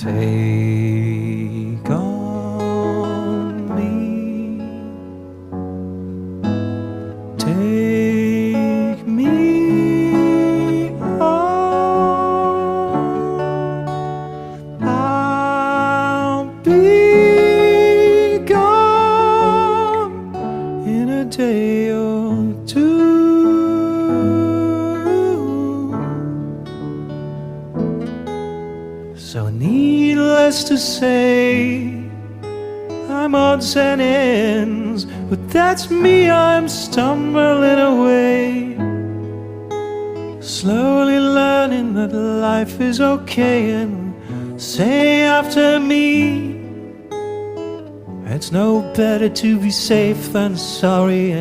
Take on me, take me home. I'll be gone in a day or two. So needless to say, I'm odds and ends, but that's me, I'm stumbling away, slowly learning that life is okay. And say after me, it's no better to be safe than sorry.